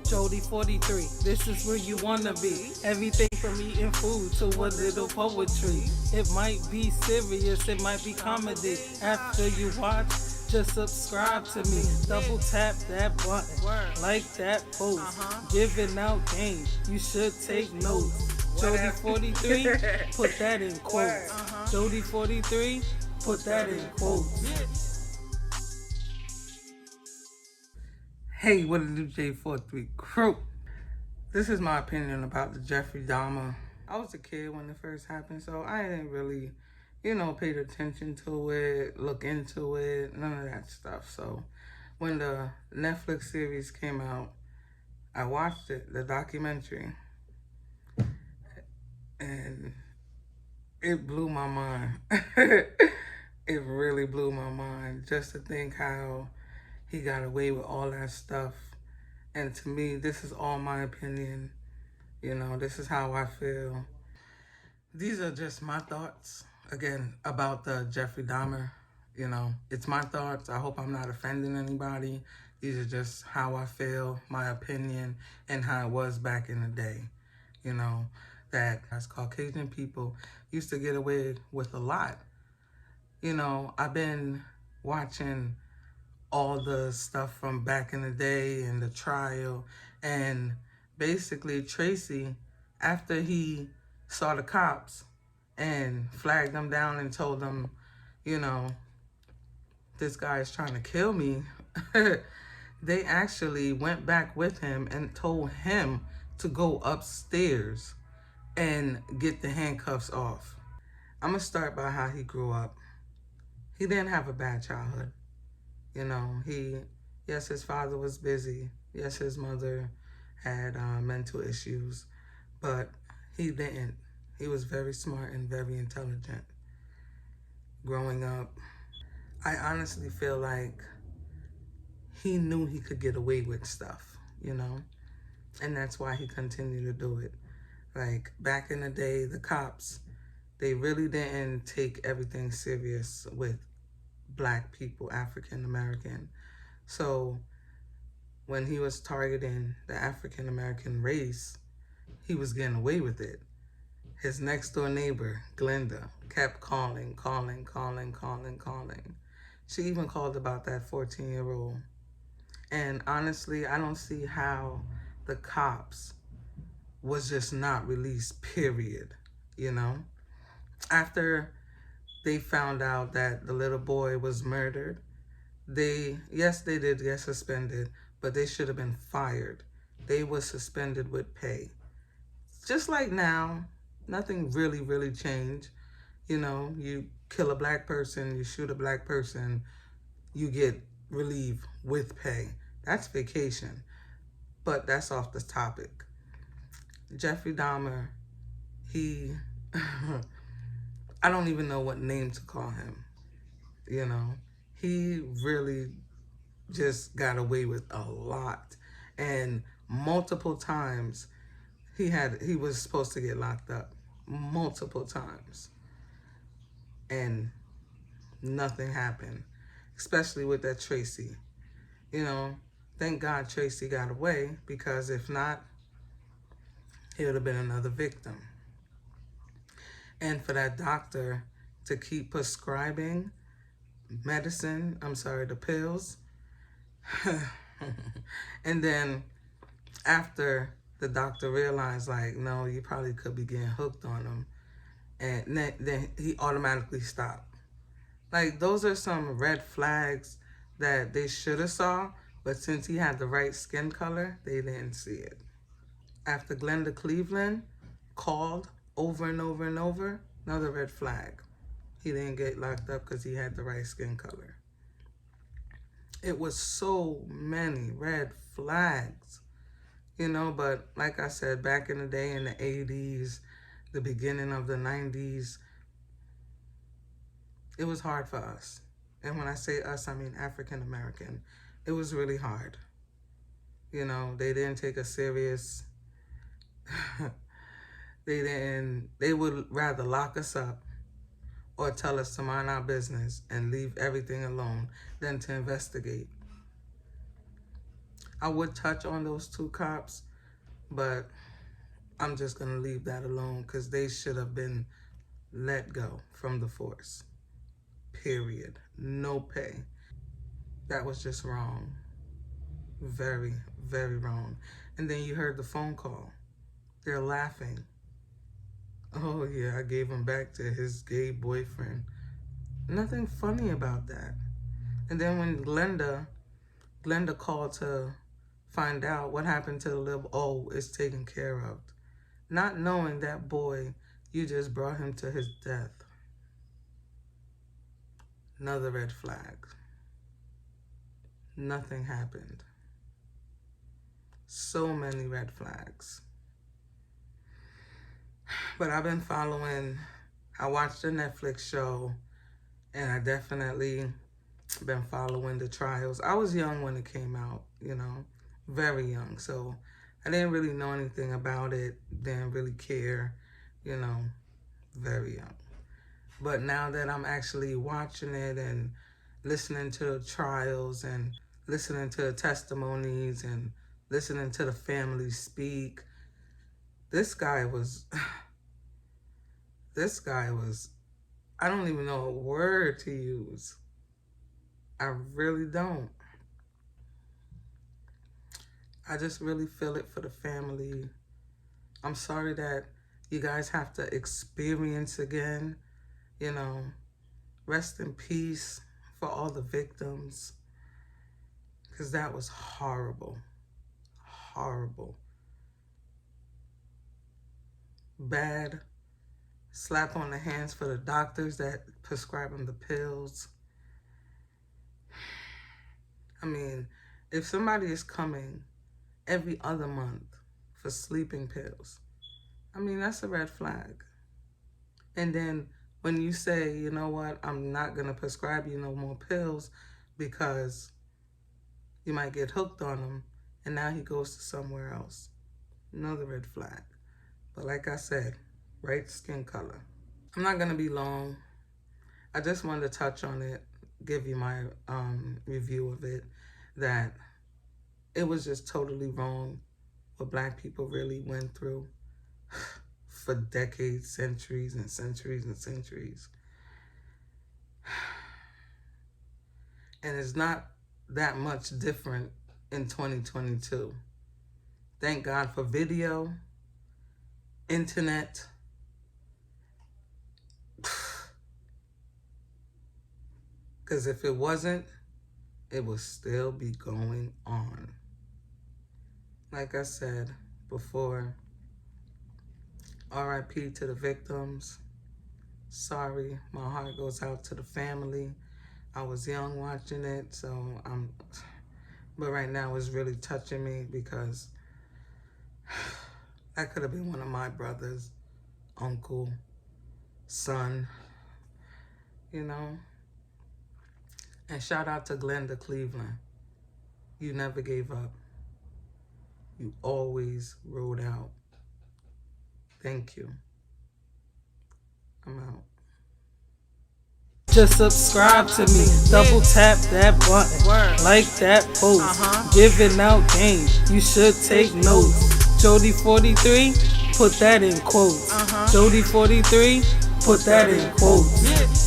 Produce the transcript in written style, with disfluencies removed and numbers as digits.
Jody 43, this is where you wanna be. Everything from eating food to a little poetry. It might be serious, it might be comedy. After you watch, just subscribe to me. Double tap that button, like that post. Giving out game, you should take notes. Jody 43, put that in quotes. Jody 43, put that in quotes. Hey, what did do, J43 crew? This is my opinion about the Jeffrey Dahmer. I was a kid when it first happened, so I didn't really, pay attention to it, look into it, none of that stuff. So when the Netflix series came out, I watched it, the documentary, and it blew my mind. It really blew my mind just to think how he got away with all that stuff. And to me, this is all my opinion. This is how I feel. These are just my thoughts, again, about the Jeffrey Dahmer. It's my thoughts. I hope I'm not offending anybody. These are just how I feel, my opinion, and how it was back in the day. That as Caucasian people used to get away with a lot. I've been watching all the stuff from back in the day and the trial, and basically Tracy, after he saw the cops and flagged them down and told them, this guy is trying to kill me, they actually went back with him and told him to go upstairs and get the handcuffs off. I'm gonna start by how he grew up. He didn't have a bad childhood. Yes, his father was busy. Yes, his mother had mental issues, but he didn't. He was very smart and very intelligent. Growing up, I honestly feel like he knew he could get away with stuff, and that's why he continued to do it. Like back in the day, the cops, they really didn't take everything serious with Black people, African American. So when he was targeting the African American race, he was getting away with it. His next door neighbor, Glenda, kept calling. She even called about that 14-year-old. And honestly, I don't see how the cops was just not released, period. After they found out that the little boy was murdered, they did get suspended, but they should have been fired. They were suspended with pay. Just like now, nothing really changed. You kill a Black person, you shoot a Black person, you get relieved with pay. That's vacation. But that's off the topic. Jeffrey Dahmer, he, I don't even know what name to call him. He really just got away with a lot. And multiple times he was supposed to get locked up. Multiple times. And nothing happened. Especially with that Tracy. Thank God Tracy got away, because if not, he would have been another victim. And for that doctor to keep prescribing the pills. And then after the doctor realized, like, no, you probably could be getting hooked on them, and then he automatically stopped. Like, those are some red flags that they should have saw, but since he had the right skin color, they didn't see it. After Glenda Cleveland called over and over and over, another red flag. He didn't get locked up because he had the right skin color. It was so many red flags, but like I said, back in the day, in the 80s, the beginning of the 90s, it was hard for us. And when I say us, I mean African American. It was really hard. They didn't take us serious. They would rather lock us up or tell us to mind our business and leave everything alone than to investigate. I would touch on those two cops, but I'm just going to leave that alone because they should have been let go from the force. Period. No pay. That was just wrong. Very, very wrong. And then you heard the phone call. They're laughing. Oh, yeah, I gave him back to his gay boyfriend. Nothing funny about that. And then when Glenda called to find out what happened to the little, oh, it's taken care of. Not knowing that boy, you just brought him to his death. Another red flag. Nothing happened. So many red flags. But I've been following, I watched the Netflix show, and I definitely been following the trials. I was young when it came out, you know, very young. So I didn't really know anything about it, didn't really care, you know, very young. But now that I'm actually watching it and listening to the trials and listening to the testimonies and listening to the family speak, this guy was, I don't even know a word to use. I really don't. I just really feel it for the family. I'm sorry that you guys have to experience again, you know. Rest in peace for all the victims, because that was horrible. Horrible. Bad. Slap on the hands for the doctors that prescribe them the pills. I mean, if somebody is coming every other month for sleeping pills, I mean, that's a red flag. And then when you say, you know what, I'm not going to prescribe you no more pills because you might get hooked on them, and now he goes to somewhere else. Another red flag. But like I said, right skin color. I'm not going to be long. I just wanted to touch on it, give you my review of it, that it was just totally wrong what Black people really went through for decades, centuries and centuries and centuries. And it's not that much different in 2022. Thank God for video, internet. Because if it wasn't, it would still be going on. Like I said before, RIP to the victims. Sorry, my heart goes out to the family. I was young watching it, so but right now it's really touching me because that could have been one of my brothers, uncle, son, you know. And shout out to Glenda Cleveland. You never gave up. You always rode out. Thank you. I'm out. Just subscribe to me. Double tap that button. Like that post. Giving out game. You should take notes. Jody 43, put that in quotes. Jody 43, put that in quotes.